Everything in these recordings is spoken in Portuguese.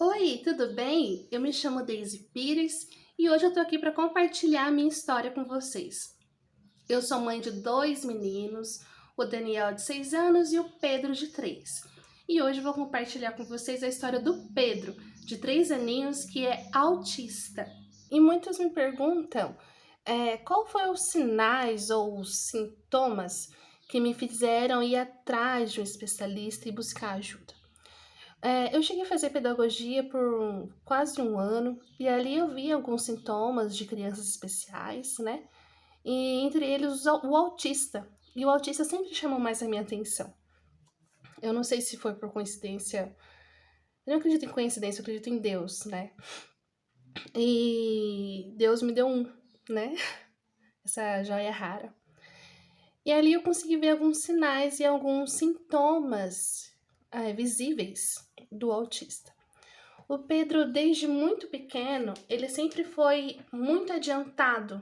Oi, tudo bem? Eu me chamo Daisy Pires e hoje eu tô aqui para compartilhar a minha história com vocês. Eu sou mãe de dois meninos, o Daniel de 6 anos e o Pedro de 3. E hoje eu vou compartilhar com vocês a história do Pedro, de 3 aninhos, que é autista. E muitos me perguntam qual foram os sinais ou os sintomas que me fizeram ir atrás de um especialista e buscar ajuda. Eu cheguei a fazer pedagogia por quase um ano, e ali eu vi alguns sintomas de crianças especiais, né? E entre eles o autista. E o autista sempre chamou mais a minha atenção. Eu não sei se foi por coincidência. Eu não acredito em coincidência, eu acredito em Deus, né? E Deus me deu né? Essa joia rara. E ali eu consegui ver alguns sinais e alguns sintomas visíveis do autista. O Pedro, desde muito pequeno, ele sempre foi muito adiantado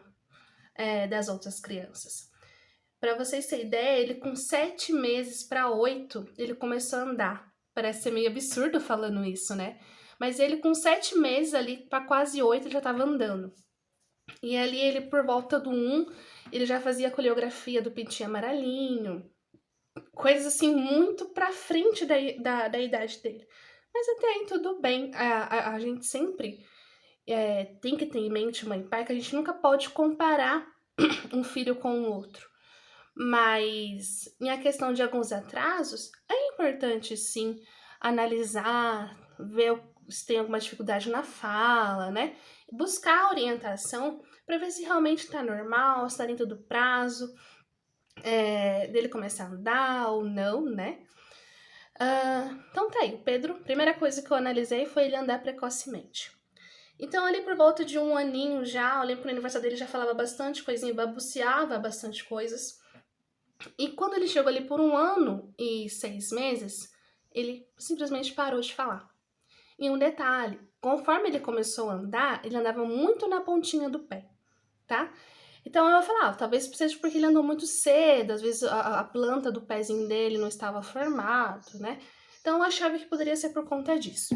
das outras crianças. Para vocês terem ideia, ele com 7 meses para 8, ele começou a andar. Parece ser meio absurdo falando isso, né? Mas ele com 7 meses ali para quase 8, ele já estava andando. E ali ele por volta do 1, ele já fazia a coreografia do Pintinho Amarelinho, coisas assim muito pra frente da idade dele. Mas até aí tudo bem, a gente sempre tem que ter em mente, mãe e pai, que a gente nunca pode comparar um filho com o outro. Mas em a questão de alguns atrasos, é importante sim analisar, ver se tem alguma dificuldade na fala, né? Buscar orientação para ver se realmente está normal, se está dentro do prazo, dele começar a andar ou não, né? Então tá aí, o Pedro, primeira coisa que eu analisei foi ele andar precocemente. Então, ali por volta de um aninho já, eu lembro que no aniversário dele já falava bastante coisinha, balbuciava bastante coisas. E quando ele chegou ali por 1 ano e 6 meses, ele simplesmente parou de falar. E um detalhe, conforme ele começou a andar, ele andava muito na pontinha do pé, tá? Então eu falava, talvez seja porque ele andou muito cedo, às vezes a planta do pezinho dele não estava formado, né? Então eu achava que poderia ser por conta disso.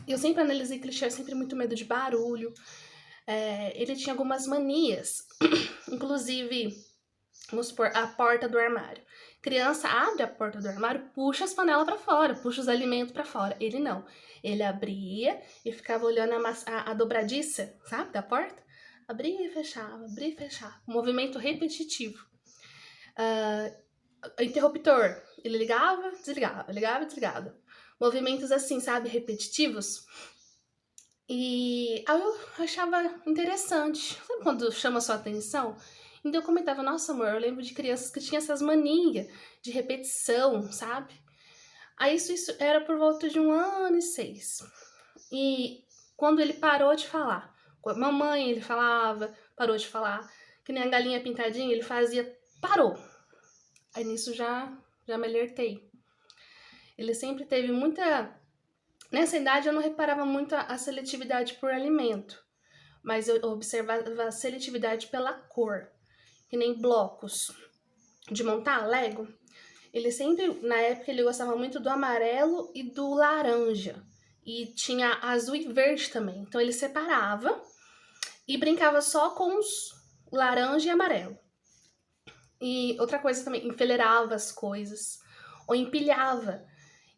Eu sempre analisei que ele tinha sempre muito medo de barulho, ele tinha algumas manias, inclusive, vamos supor, a porta do armário. Criança abre a porta do armário, puxa as panelas para fora, puxa os alimentos para fora. Ele não. Ele abria e ficava olhando a dobradiça, sabe, da porta. Abria e fechava. Um movimento repetitivo. Interruptor. Ele ligava e desligava. Movimentos assim, sabe, repetitivos. E aí eu achava interessante. Sabe quando chama a sua atenção? Então eu comentava, nossa amor, eu lembro de crianças que tinham essas manias de repetição, sabe? Aí isso era por volta de 1 ano e 6. E quando ele parou de falar, com a mamãe ele falava, parou de falar, que nem a galinha pintadinha, ele fazia, parou. Aí nisso já me alertei. Ele sempre teve muita. Nessa idade eu não reparava muito a seletividade por alimento, mas eu observava a seletividade pela cor, que nem blocos de montar Lego. Ele sempre, na época, ele gostava muito do amarelo e do laranja. E tinha azul e verde também. Então ele separava e brincava só com os laranja e amarelo. E outra coisa também, enfileirava as coisas ou empilhava.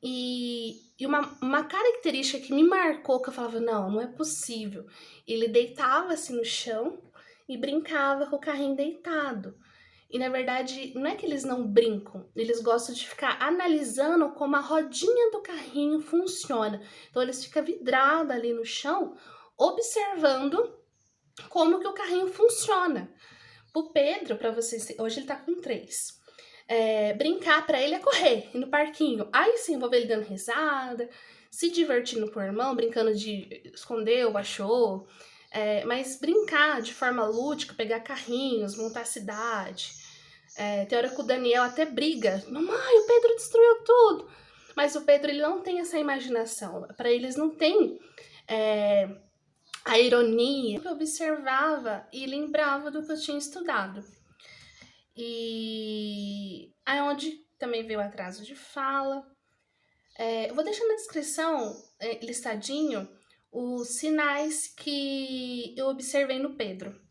E uma característica que me marcou, que eu falava, não é possível. Ele deitava-se no chão e brincava com o carrinho deitado. E na verdade, não é que eles não brincam, eles gostam de ficar analisando como a rodinha do carrinho funciona. Então eles ficam vidrados ali no chão, observando como que o carrinho funciona. O Pedro, para vocês, hoje ele tá com 3. Brincar para ele é correr, ir no parquinho. Aí se envolver ele dando risada, se divertindo com o irmão, brincando de esconder ou achou. Mas brincar de forma lúdica, pegar carrinhos, montar a cidade. Tem hora que o Daniel até briga. Mamãe, o Pedro destruiu tudo. Mas o Pedro, ele não tem essa imaginação. Para eles não tem a ironia. Eu observava e lembrava do que eu tinha estudado. E aí onde também veio o atraso de fala. Eu vou deixar na descrição, listadinho, os sinais que eu observei no Pedro.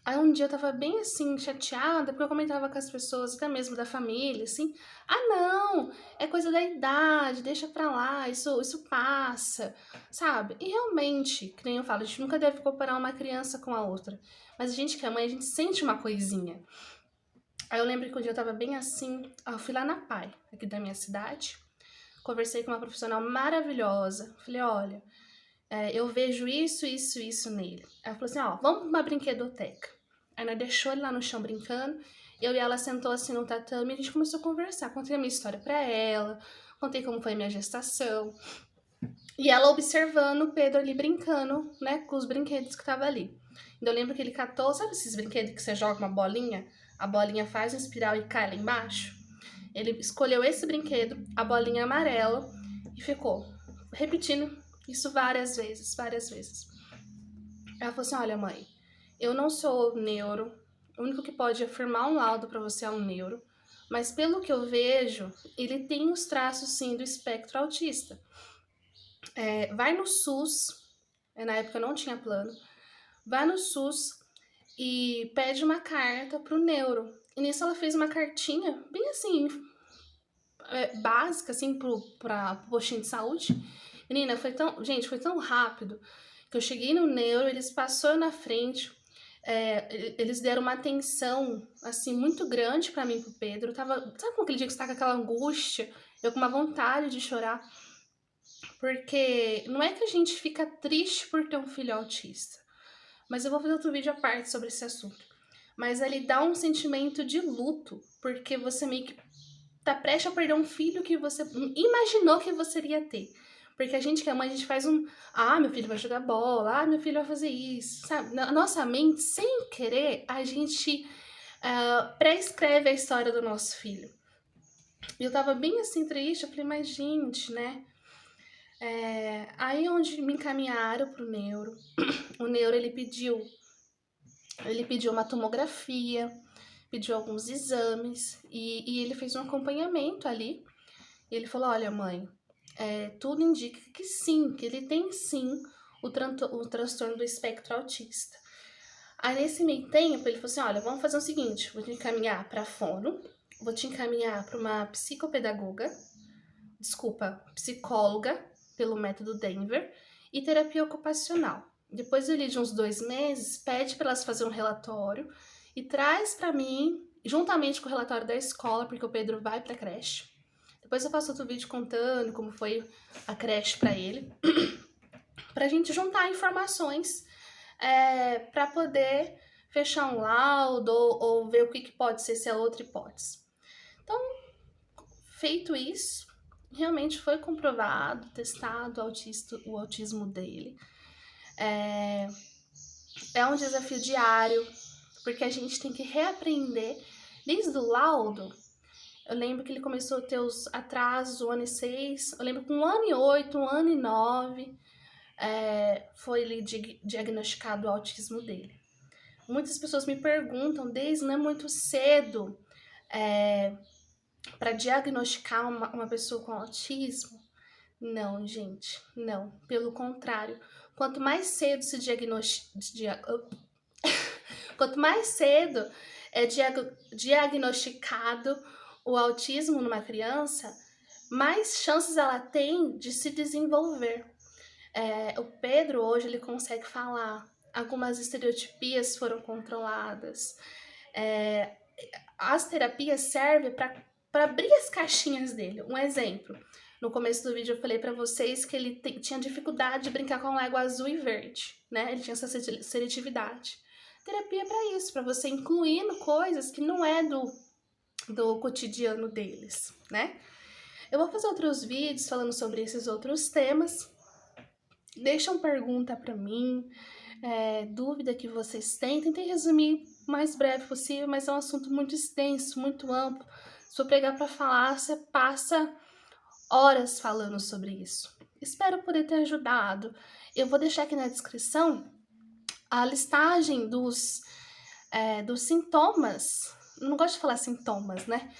Aí um dia eu tava bem assim, chateada, porque eu comentava com as pessoas, até mesmo da família, assim, ah não, é coisa da idade, deixa pra lá, isso passa, sabe? E realmente, que nem eu falo, a gente nunca deve comparar uma criança com a outra. Mas a gente que é mãe, a gente sente uma coisinha. Aí eu lembro que um dia eu tava bem assim, eu fui lá na PAI, aqui da minha cidade, conversei com uma profissional maravilhosa, falei, olha, eu vejo isso nele. Ela falou assim, ó, vamos pra uma brinquedoteca. Aí nós deixou ele lá no chão brincando, eu e ela sentou assim no tatame e a gente começou a conversar. Contei a minha história pra ela, contei como foi a minha gestação. E ela observando o Pedro ali brincando, né, com os brinquedos que tava ali. Então eu lembro que ele catou, sabe esses brinquedos que você joga uma bolinha? A bolinha faz uma espiral e cai lá embaixo? Ele escolheu esse brinquedo, a bolinha amarela, e ficou repetindo isso várias vezes, várias vezes. Ela falou assim, olha mãe, eu não sou neuro, o único que pode afirmar um laudo para você é um neuro, mas pelo que eu vejo, ele tem os traços sim do espectro autista. Vai no SUS, na época não tinha plano, vai no SUS e pede uma carta pro neuro. E nisso ela fez uma cartinha, bem assim, básica, assim, pro postinho de saúde. Menina, foi tão rápido que eu cheguei no neuro, eles passaram na frente, eles deram uma atenção, assim, muito grande pra mim e pro Pedro. Sabe como aquele dia que você tá com aquela angústia? Eu com uma vontade de chorar. Porque não é que a gente fica triste por ter um filho autista, mas eu vou fazer outro vídeo à parte sobre esse assunto. Mas ele dá um sentimento de luto, porque você meio que tá prestes a perder um filho que você imaginou que você iria ter. Porque a gente que é mãe, a gente faz meu filho vai jogar bola, meu filho vai fazer isso, sabe? Na nossa mente, sem querer, a gente pré-escreve a história do nosso filho. E eu tava bem assim, triste, eu falei, mas gente, né? Aí onde me encaminharam pro neuro, o neuro ele pediu uma tomografia, pediu alguns exames e ele fez um acompanhamento ali. E ele falou, olha mãe, tudo indica que sim, que ele tem sim o transtorno do espectro autista. Aí nesse meio tempo ele falou assim, olha, vamos fazer o seguinte, vou te encaminhar para fono, vou te encaminhar para uma psicóloga pelo método Denver e terapia ocupacional. Depois de uns 2 meses, pede para elas fazer um relatório e traz para mim, juntamente com o relatório da escola, porque o Pedro vai para a creche. Depois eu faço outro vídeo contando como foi a creche para ele, para a gente juntar informações para poder fechar um laudo ou ver o que pode ser, se é outra hipótese. Então, feito isso, realmente foi comprovado, testado o autismo dele. É um desafio diário, porque a gente tem que reaprender desde o laudo. Eu lembro que ele começou a ter os atrasos, 1 ano e 6, eu lembro que 1 ano e 8, 1 ano e 9, foi ele diagnosticado o autismo dele. Muitas pessoas me perguntam, desde não é muito cedo para diagnosticar uma pessoa com autismo? Não, gente, não. Pelo contrário, quanto mais cedo se quanto mais cedo é diagnosticado o autismo numa criança, mais chances ela tem de se desenvolver. O Pedro hoje ele consegue falar, algumas estereotipias foram controladas. As terapias servem para abrir as caixinhas dele. Um exemplo, no começo do vídeo eu falei para vocês que ele tinha dificuldade de brincar com Lego azul e verde, né? Ele tinha essa seletividade. Terapia é para isso, para você incluindo coisas que não é do cotidiano deles, né? Eu vou fazer outros vídeos falando sobre esses outros temas. Deixam pergunta para mim, dúvida que vocês têm. Tentei resumir o mais breve possível, mas é um assunto muito extenso, muito amplo. Se eu pegar para falar, você passa horas falando sobre isso. Espero poder ter ajudado. Eu vou deixar aqui na descrição a listagem dos sintomas. Não gosto de falar sintomas, né?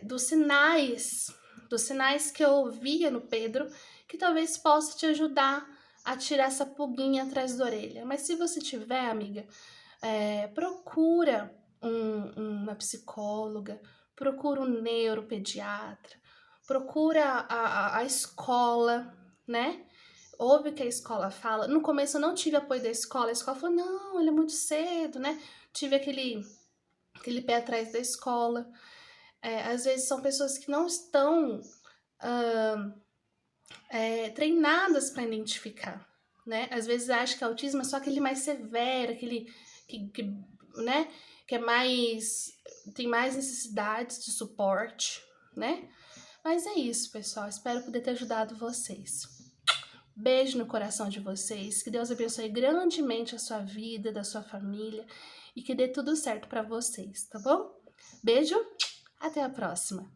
Dos sinais dos sinais que eu via no Pedro, que talvez possa te ajudar a tirar essa pulguinha atrás da orelha. Mas se você tiver, amiga, procura uma psicóloga, procura um neuropediatra, procura a escola, né? Ouve o que a escola fala. No começo eu não tive apoio da escola. A escola falou, não, ele é muito cedo, né? Tive aquele pé atrás da escola. Às vezes são pessoas que não estão treinadas para identificar, né? Às vezes acha que autismo é só aquele mais severo, aquele né? Que é mais, tem mais necessidades de suporte, né? Mas é isso, pessoal. Espero poder ter ajudado vocês. Beijo no coração de vocês. Que Deus abençoe grandemente a sua vida, da sua família e que dê tudo certo para vocês, tá bom? Beijo, até a próxima.